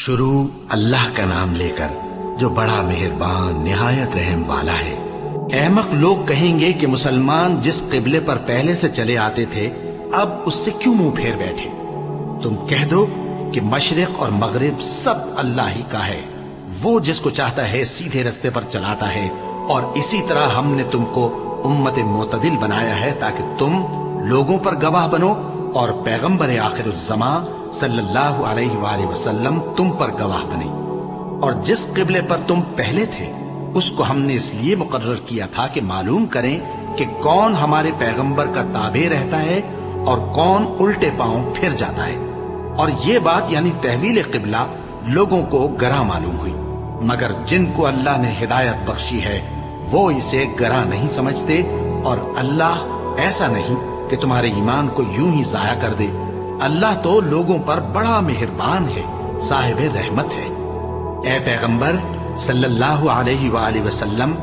शुरू अल्लाह का नाम लेकर जो बड़ा मेहरबान निहायत रहम वाला है। अहमक लोग कहेंगे कि मुसलमान जिस किबले पर पहले से चले आते थे अब उससे क्यों मुंह फेर बैठे। तुम कह दो कि मशरिक और मगरिब सब अल्लाह ही का है, वो जिसको चाहता है सीधे रास्ते पर चलाता है। और इसी तरह हमने तुमको उम्मत मोतदिल बनाया है ताकि तुम लोगों पर गवाह बनो और पैगंबर आखिरुज़्ज़मा सल्लल्लाहु अलैहि वसल्लम तुम पर गवाह बने। और जिस किबले पर तुम पहले थे उसको हमने इसलिए मुकर्रर किया था कि मालूम करें कि कौन हमारे पैगंबर का ताबे रहता है और कौन उल्टे पांव फिर जाता है। और ये बात यानी तहवील किबला लोगों को गरा मालूम हुई, मगर जिनको अल्लाह ने हिदायत बख्शी है वो इसे गरा नहीं समझते। और अल्लाह ऐसा नहीं कि तुम्हारे ईमान को यूं ही जाया कर दे। अल्लाह तो लोगों पर बड़ा मेहरबान है, साहिब रहमत है। ए पैगंबर सल्लल्लाहु अलैहि वसल्लम,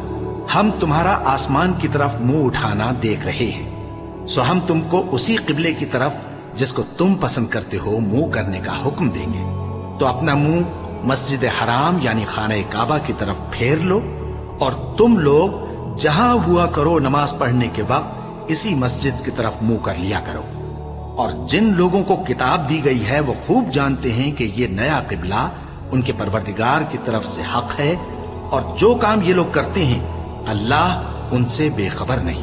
हम तुम्हारा आसमान की तरफ मुंह उठाना देख रहे हैं, सो हम तुमको उसी किबले की तरफ जिसको तुम पसंद करते हो मुंह करने का हुक्म देंगे। तो अपना मुंह मस्जिद हराम यानी खाने काबा की तरफ फेर लो और तुम लोग जहां हुआ करो नमाज पढ़ने के वक्त इसी मस्जिद की तरफ मुंह कर लिया करो। और जिन लोगों को किताब दी गई है वो खूब जानते हैं कि ये नया किबला उनके परवरदिगार की तरफ से हक है, और जो काम ये लोग करते हैं अल्लाह उनसे बेखबर नहीं।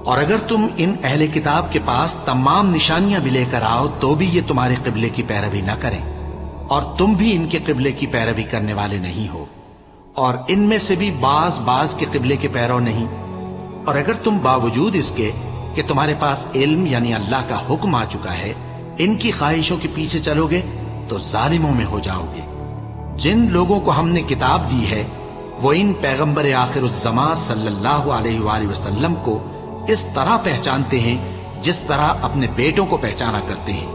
और अगर तुम इन अहले किताब के पास तमाम निशानियां भी लेकर आओ तो भी ये तुम्हारे किबले की पैरवी न करें, और तुम भी इनके किबले की पैरवी करने वाले नहीं हो, और इनमें से भी बाज के किबले के पैरव नहीं। और अगर तुम बावजूद इसके कि तुम्हारे पास इल्म यानी अल्लाह का हुक्म आ चुका है इनकी ख्वाहिशों के पीछे चलोगे तो जालिमों में हो जाओगे। जिन लोगों को हमने किताब दी है वो इन पैगंबर आखिरुज़्ज़मा सल्लल्लाहु अलैहि वसल्लम को इस तरह पहचानते हैं जिस तरह अपने बेटों को पहचाना करते हैं,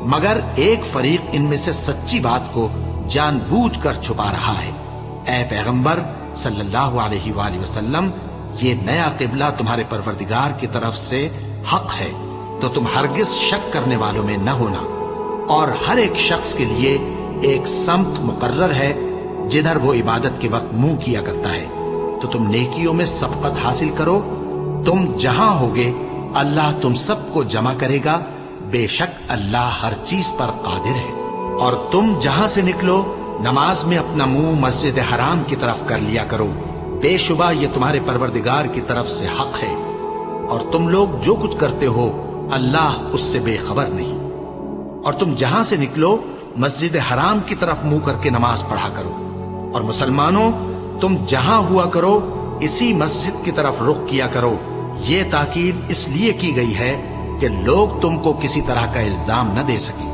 मगर एक फरीक इनमें से सच्ची बात को जानबूझकर छुपा रहा है। ऐ पैगंबर सल्लल्लाहु अलैहि वसल्लम, ये नया किबला तुम्हारे परवरदिगार की तरफ से हक है, तो तुम हरगिज शक करने वालों में न होना। और हर एक शख्स के लिए एक सम्त मुकर्रर है जिधर वो इबादत के वक्त मुंह किया करता है। तो तुम नेकियों में सबकत हासिल करो, तुम जहां होगे अल्लाह तुम सबको जमा करेगा, बेशक अल्लाह हर चीज पर कादिर है। और तुम जहां से निकलो नमाज में अपना मुंह मस्जिद हराम की तरफ कर लिया करो, बेशुबा ये तुम्हारे परवरदिगार की तरफ से हक है, और तुम लोग जो कुछ करते हो अल्लाह उससे बेखबर नहीं। और तुम जहां से निकलो मस्जिद हराम की तरफ मुंह करके नमाज पढ़ा करो, और मुसलमानों तुम जहां हुआ करो इसी मस्जिद की तरफ रुख किया करो। ये ताकीद इसलिए की गई है कि लोग तुमको किसी तरह का इल्जाम न दे सके,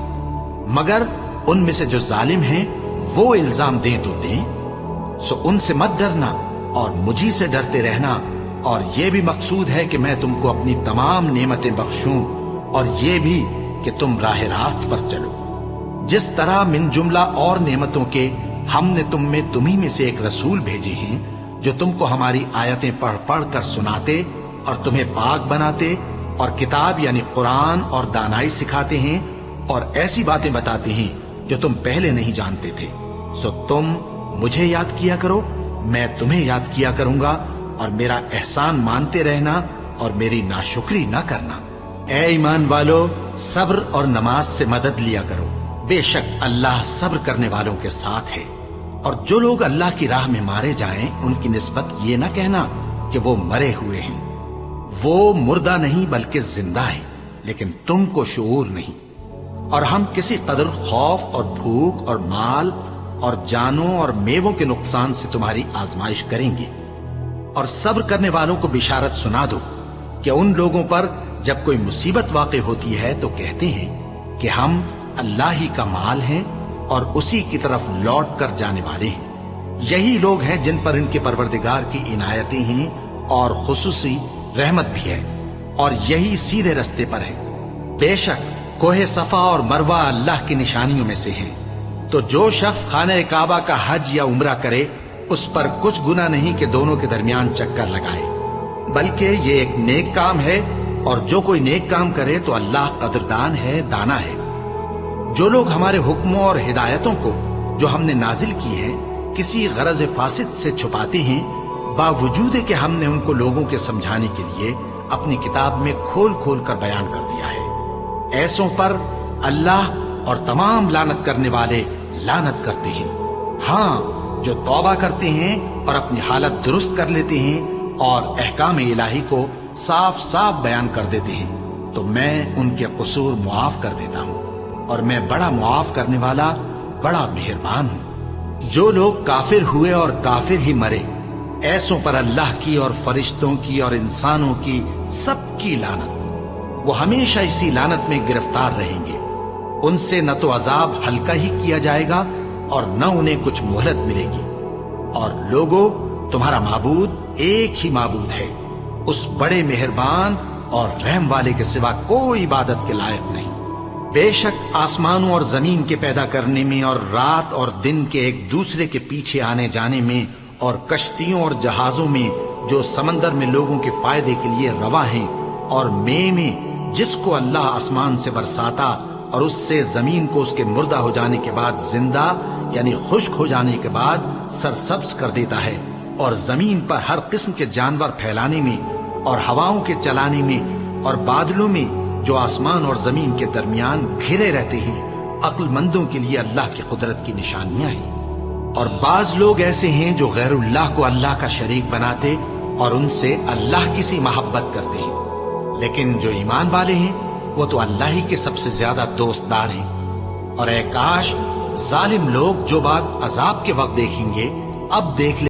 मगर उनमें से जो जालिम हैं वो इल्जाम दें तो दें। सो उनसे मत डरना और मुझी से डरते रहना। और ये भी मकसूद है कि मैं तुमको अपनी तमाम नेमतें बख्शूं, और ये भी कि तुम राह रास्त पर चलो। जिस तरह मिन जुमला और नेमतों के हमने तुम्ही में से एक रसूल भेजे हैं जो तुमको हमारी आयतें पढ़ पढ़ कर सुनाते और तुम्हें पाक बनाते और किताब यानी कुरान और दानाई सिखाते हैं और ऐसी बातें बताते हैं जो तुम पहले नहीं जानते थे। सो तुम मुझे याद किया करो, मैं तुम्हें याद किया करूंगा, और मेरा एहसान मानते रहना और मेरी नाशुक्री न करना। ए ईमान वालो, सब्र और नमाज से मदद लिया करो, बेशक अल्लाह सब्र करने वालों के साथ है। और जो लोग अल्लाह की राह में मारे जाएं उनकी निस्बत ये न कहना कि वो मरे हुए हैं, वो मुर्दा नहीं बल्कि जिंदा है, लेकिन तुमको शऊर नहीं। और हम किसी कदर खौफ और भूख और माल और जानों और मेवों के नुकसान से तुम्हारी आजमाइश करेंगे। और सब्र करने वालों को बिशारत सुना दो कि उन लोगों पर जब कोई मुसीबत वाक़ई होती है तो कहते हैं कि हम अल्लाह ही का माल हैं और उसी की तरफ लौट कर जाने वाले हैं। यही लोग हैं जिन पर इनके परवरदिगार की इनायतें हैं और खुसूसी रहमत भी है, और यही सीधे रास्ते पर है। बेशक कोहे सफा और मरवा अल्लाह की निशानियों में से हैं। तो जो शख्स खाने काबा का हज या उम्रा करे उस पर कुछ गुनाह नहीं कि दोनों के दरमियान चक्कर लगाए, बल्कि ये एक नेक काम है, और जो कोई नेक काम करे तो अल्लाह कदरदान है, दाना है। जो लोग हमारे हुक्मों और हिदायतों को जो हमने नाजिल की हैं किसी गरज फासिद से छुपाते हैं, बावजूद कि हमने उनको लोगों के समझाने के लिए अपनी किताब में खोल खोल कर बयान कर दिया है। ऐसों पर अल्लाह और तमाम लानत करने वाले लानत करते हैं। हाँ, जो तौबा करते हैं और अपनी हालत दुरुस्त कर लेते हैं और अहकाम इलाही को साफ साफ बयान कर देते हैं, तो मैं उनके कसूर मुआफ कर देता हूँ और मैं बड़ा मुआफ करने वाला, बड़ा मेहरबान हूँ। जो लोग काफिर हुए और काफिर ही मरे, ऐसों पर अल्लाह की और फरिश्तों की और इंसानों की सबकी लानत। वो हमेशा इसी लानत में गिरफ्तार रहेंगे। उनसे न तो अजाब हल्का ही किया जाएगा और न उन्हें कुछ मोहलत मिलेगी। और लोगों, तुम्हारा माबूद एक ही माबूद है, उस बड़े मेहरबान और रहम वाले के सिवा कोई इबादत के लायक नहीं। बेशक आसमानों और जमीन के पैदा करने में और रात और दिन के एक दूसरे के पीछे आने जाने में और कश्तियों और जहाजों में जो समंदर में लोगों के फायदे के लिए रवा हैं, और में जिसको अल्लाह आसमान से बरसाता और उससे जमीन को उसके मुर्दा हो जाने के बाद जिंदा यानी खुश्क हो जाने के बाद सरसब्ज कर देता है, और जमीन पर हर किस्म के जानवर फैलाने में और हवाओं के चलाने में और बादलों में जो आसमान और जमीन के दरमियान घिरे रहते हैं, अक्लमंदों के लिए अल्लाह की कुदरत की निशानियां हैं। और बाज लोग ऐसे हैं जो गैरुल्लाह को अल्लाह का शरीक बनाते और उनसे अल्लाह की सी मोहब्बत करते हैं, लेकिन जो ईमान वाले हैं वो तो अल्लाह ही के सबसे ज्यादा दोस्तदार हैं। और ऐ काश जालिम लोग जो बात अजाब के वक्त देखेंगे अब देख ले